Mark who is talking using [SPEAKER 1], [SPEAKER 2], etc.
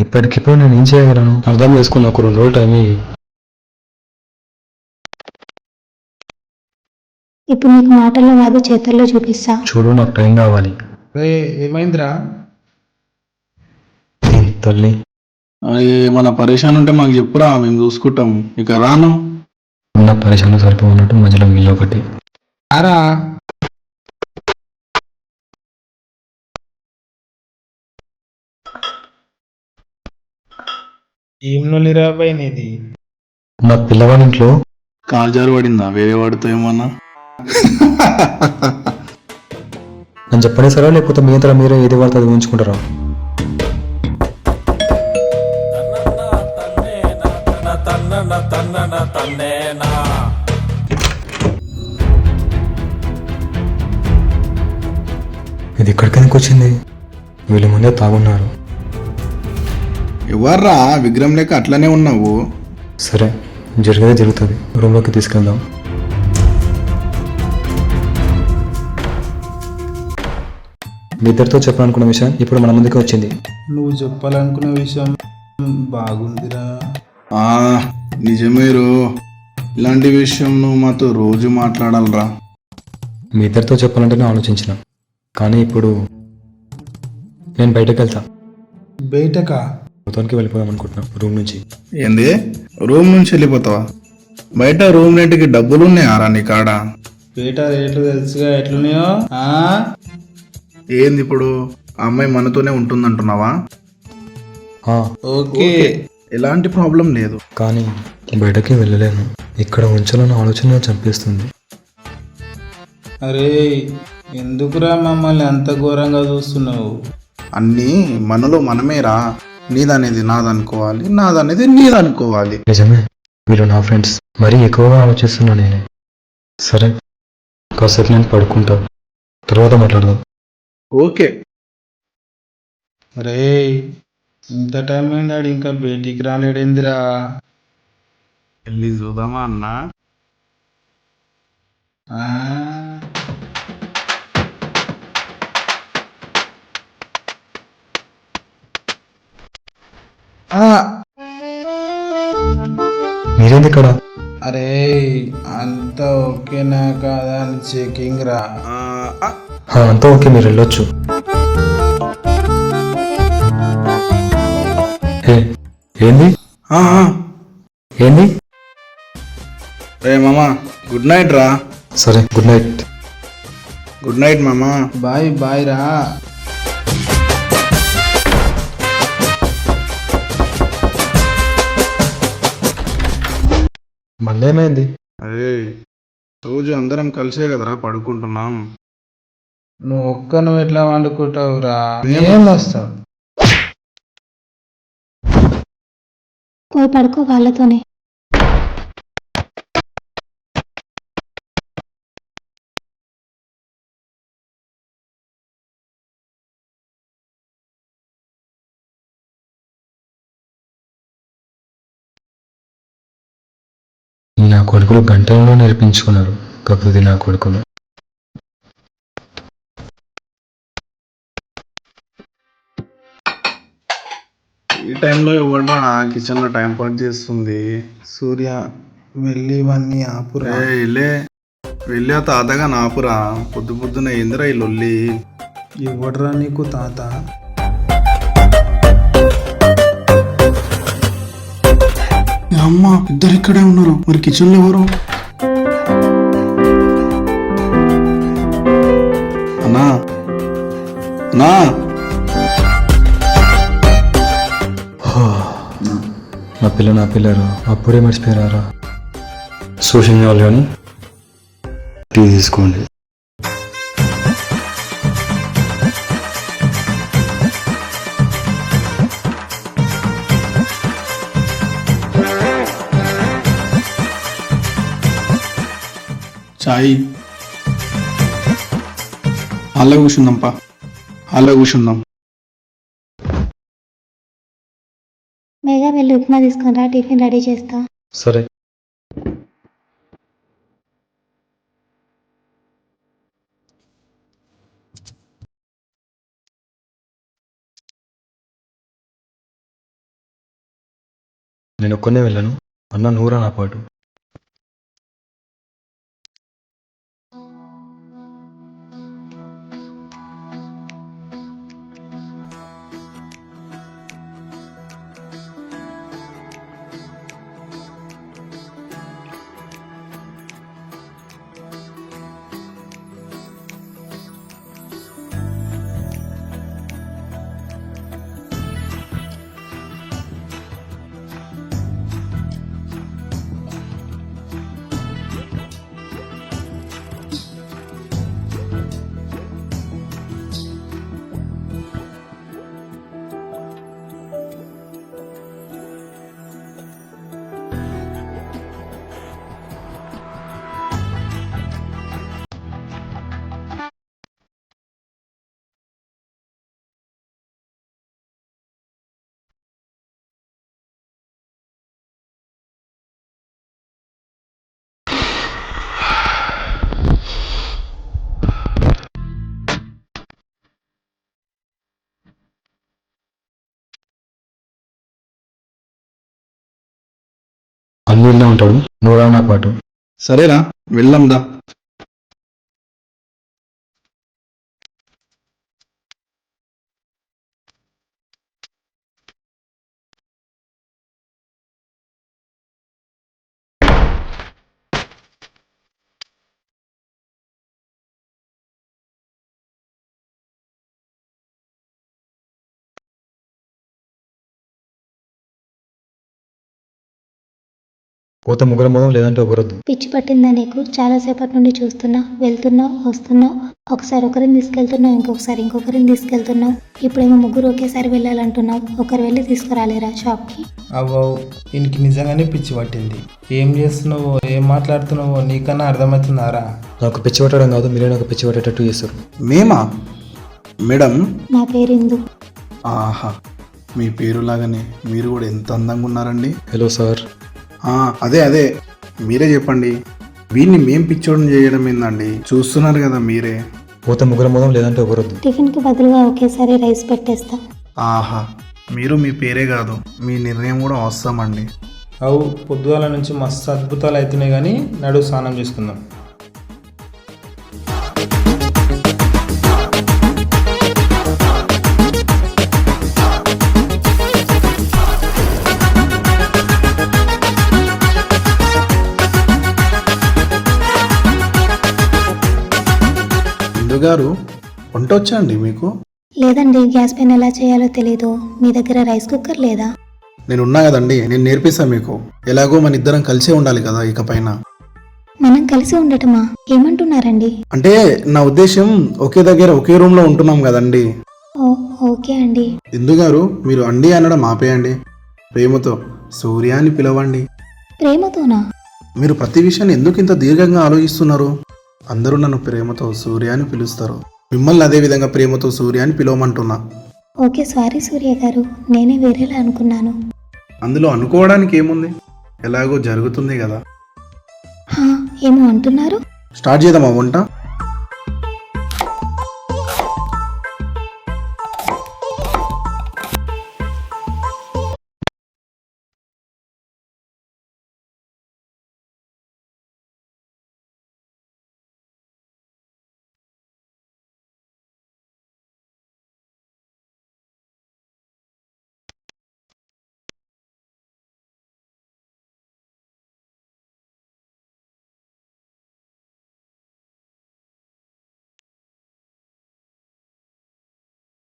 [SPEAKER 1] ఇప్పటికిప్పుడు నేను ఏం చేయగలను? అర్థం చేసుకున్న ఒక 2 రోజులు టైం ఇయ్యి.
[SPEAKER 2] ఇప్పుడు నీకు మాటల్లో కాదు చేతల్లో చూపిస్తా.
[SPEAKER 1] చూడు నాకు టైం కావాలి.
[SPEAKER 3] రే ఏమైందిరా?
[SPEAKER 1] తల్లి
[SPEAKER 4] మన పరేషాన్ ఉంటే మాకు చెప్పురా, మేము చూసుకుంటాం. ఇక రాను.
[SPEAKER 1] ఉన్న పరిశ్రమ సరిపోన్నట్టు మధ్యలో వీళ్ళొకటి.
[SPEAKER 3] ఆరా ఏం నొలిరా నీది?
[SPEAKER 1] నా పిల్లవాడి ఇంట్లో
[SPEAKER 4] కాల్జారు పడిందా వేరే వాడితో ఏమన్నా?
[SPEAKER 1] నన్ను చెప్పనేసారా లేకపోతే మీ అంతా మీరే ఏది వాడితే అది ఊహించుకుంటారా? ఇది ఎక్కడికి వచ్చింది? వీళ్ళ ముందే తాగున్నారు.
[SPEAKER 4] ఎవర్రా విగ్రహం లేక అట్లనే ఉన్నావు?
[SPEAKER 1] సరే జరిగేదే జరుగుతుంది. రూమ్లోకి తీసుకెళ్దాం. మీ ఇద్దరితో చెప్పాలనుకున్న విషయం ఇప్పుడు మన ముందుకు వచ్చింది.
[SPEAKER 3] నువ్వు చెప్పాలనుకున్న విషయం బాగుందిరా.
[SPEAKER 4] ఆ నిజమేరో, ఇలాంటి విషయం నువ్వు మాతో రోజు మాట్లాడాలరా.
[SPEAKER 1] మీ ఇద్దరితో చెప్పాలంటేనే ఆలోచించిన, కానీ ఇప్పుడు నేను బయటకు వెళ్తా.
[SPEAKER 3] బయటకా?
[SPEAKER 1] మొత్తానికి వెళ్ళిపోదాం అనుకుంటున్నాం రూమ్ నుంచి.
[SPEAKER 4] ఏంది, రూమ్ నుంచి వెళ్ళిపోతావా? బయట రూమ్ రెంట్కి డబ్బులు ఉన్నాయారా నీ కాడ?
[SPEAKER 3] బయట రేట్లు తెలుసుగా ఎట్లున్నాయో.
[SPEAKER 4] ఏంది ఇప్పుడు, ఆ అమ్మాయి మనతోనే ఉంటుందంటున్నావా?
[SPEAKER 1] ఆ,
[SPEAKER 3] ఓకే,
[SPEAKER 4] ఎలాంటి ప్రాబ్లం లేదు.
[SPEAKER 1] కానీ బయటకి వెళ్ళలేను. ఇక్కడ ఉంచాలన్న ఆలోచన చంపేస్తుంది.
[SPEAKER 3] అరే ఎందుకురా మమ్మల్ని అంత ఘోరంగా చూస్తున్నావు?
[SPEAKER 4] అన్నీ మనలో మనమేరా. నీదనేది నాదనుకోవాలి, నాదనేది నీదనుకోవాలి.
[SPEAKER 1] నిజమే, వీళ్ళు నా ఫ్రెండ్స్. మరీ ఎక్కువగా ఆలోచిస్తున్నా నేనే. సరే కాసేపు నేను పడుకుంటా, తర్వాత మాట్లాడదాం.
[SPEAKER 4] ఓకే.
[SPEAKER 3] అరే ఇంత టైం అయిందాడు ఇంకా బయటికి రాలేడేందిరా?
[SPEAKER 4] వెళ్ళి చూద్దామా అన్నా?
[SPEAKER 3] ఆ,
[SPEAKER 1] మీరేంది ఇక్కడ?
[SPEAKER 3] అరే అంతా ఓకేనా కాదా అని చెకింగ్ రా.
[SPEAKER 1] అంతా ఓకే, మీరు వెళ్ళొచ్చు. ఏంది ఏంది?
[SPEAKER 4] రే మామా, గుడ్ నైట్ రా.
[SPEAKER 1] సరే గుడ్ నైట్.
[SPEAKER 4] గుడ్ నైట్ మామా.
[SPEAKER 3] బాయ్ బాయ్ రా.
[SPEAKER 1] మళ్ళీ ఏమైంది?
[SPEAKER 4] అరే రోజు అందరం కలిసే కదరా పడుకుంటున్నాం.
[SPEAKER 3] నువ్వు ఎట్లా వండుకుంటావురా? ఏం వస్తావు?
[SPEAKER 2] పోయి పడుకో వాళ్ళతోనే.
[SPEAKER 1] నా కొడుకులు గంటలలో నేర్పించుకున్నారు, కాకపోతే నా కొడుకులు.
[SPEAKER 4] ఈ టైంలో ఎవడరా కిచెన్లో టైం పాస్ చేస్తుంది?
[SPEAKER 3] సూర్య వెళ్ళి ఇవన్నీ ఆపురా.
[SPEAKER 4] వెళ్ళి ఆ తాతగా నాపురా. పొద్దు పొద్దున ఏందిరా ఈ లొల్లి?
[SPEAKER 3] ఇవ్వడరా నీకు తాత?
[SPEAKER 4] అమ్మ ఇద్దరు ఇక్కడే ఉన్నారు, మరి కిచెన్లో ఎవరు? అన్నా అన్నా,
[SPEAKER 1] నా పిల్లలు అప్పుడే మర్చిపోయారా? సోషల్ మీడియాలోని టీ తీసుకోండి.
[SPEAKER 4] చాయ్ హాల్లో కూర్చుందాంపా, హాల్లో కూర్చుందాం.
[SPEAKER 2] మేఘా వెళ్ళి ఉప్మా తీసుకుని రా, టిఫిన్ రెడీ చేస్తా.
[SPEAKER 1] సరే. నేను ఒక్కనే వెళ్ళను, అన్న నూరా నా పాటు. అన్ని ఇల్లే ఉంటాడు, నూరా నా పాటు.
[SPEAKER 4] సరేరా వెళ్దాందా.
[SPEAKER 1] పోతే ముగ్గురం పోదాం, లేదంటే ఒకరొద్దు.
[SPEAKER 2] పిచ్చి పట్టిందా నీకు? చాలాసేపటి నుండి చూస్తున్నా, వెళ్తున్నావు వస్తున్నావు, ఒకసారి ఒకరిని తీసుకెళ్తున్నావు, ఇంకొకరిని తీసుకెళ్తున్నావు, ఇప్పుడేమో ముగ్గురు ఒకేసారి వెళ్ళాలంటున్నావు. ఒకరు వెళ్ళి తీసుకురాలేరా షాప్కి?
[SPEAKER 3] అవ్వవు, ఈయనకి నిజంగానే పిచ్చి పట్టింది. ఏం చేస్తున్నావో ఏం మాట్లాడుతున్నావో నీకన్నా అర్థమవుతుందారా?
[SPEAKER 1] నాకు పిచ్చి పట్టడం కాదు, మీరే నాకు పిచ్చి పట్టేటట్టు చేస్తారు.
[SPEAKER 4] మేమా? మేడం.
[SPEAKER 2] నా పేరు ఇందు.
[SPEAKER 4] ఆహా, మీ పేరులాగానే మీరు కూడా ఎంత అందంగా ఉన్నారండి.
[SPEAKER 1] Hello sir.
[SPEAKER 4] అదే మీరే చెప్పండి, వీడిని మేం పిచ్చోడిని చేయడం ఏందండి? చూస్తున్నారు కదా మీరే.
[SPEAKER 1] పోతే ముగ్గురం పోదాం, లేదంటే ఒకరొద్దు.
[SPEAKER 2] టిఫిన్కి బదులుగా ఒకేసారి రైస్ పెట్టేస్తా.
[SPEAKER 4] ఆహా, మీరు మీ పేరే కాదు, మీ నిర్ణయం కూడా అవసరమండి.
[SPEAKER 3] అవు, పొద్దుగాల నుంచి మస్తు అద్భుతాలు అవుతున్నాయి కానీ నడు స్నానం చేసుకుందాం.
[SPEAKER 4] గారు, వంట వచ్చా అండి మీకు?
[SPEAKER 2] లేదండి, గ్యాస్ పైన ఎలా చేయాలో తెలీదు. మీ దగ్గర రైస్ కుక్కర్ లేదా?
[SPEAKER 4] నేను ఉన్నా కదండి, నేను నేర్పిస్తా మీకు. ఎలాగో మన ఇద్దరం కలిసే ఉండాలి కదా ఇక పైన.
[SPEAKER 2] మనం కలిసి ఉండటమా? ఏమంటున్నారండి?
[SPEAKER 4] అంటే నా ఉద్దేశం, ఒకే దగ్గర ఒకే రూమ్ లో ఉంటున్నాం కదండి.
[SPEAKER 2] ఓకే అండి.
[SPEAKER 4] ఇందు గారు, మీరు అండి అనడం ఆపేయండి. ప్రేమతో సూర్య అని పిలవండి.
[SPEAKER 2] ప్రేమతోనా?
[SPEAKER 4] మీరు ప్రతి విషయాన్ని ఎందుకు ఇంత దీర్ఘంగా ఆలోచిస్తున్నారు? అందరూ నన్ను ప్రేమతో సూర్య అని పిలుస్తారు, మిమ్మల్ని అదే విధంగా ప్రేమతో సూర్య అని పిలవమంటున్నా.
[SPEAKER 2] ఓకే, సారీ సూర్య గారు, నేనే వేరేలా అనుకున్నాను.
[SPEAKER 4] అందులో అనుకోవడానికి ఏముంది, ఎలాగో జరుగుతుంది కదా.
[SPEAKER 2] ఏమో అంటున్నారు?
[SPEAKER 4] స్టార్ట్ చేద్దామా వంట?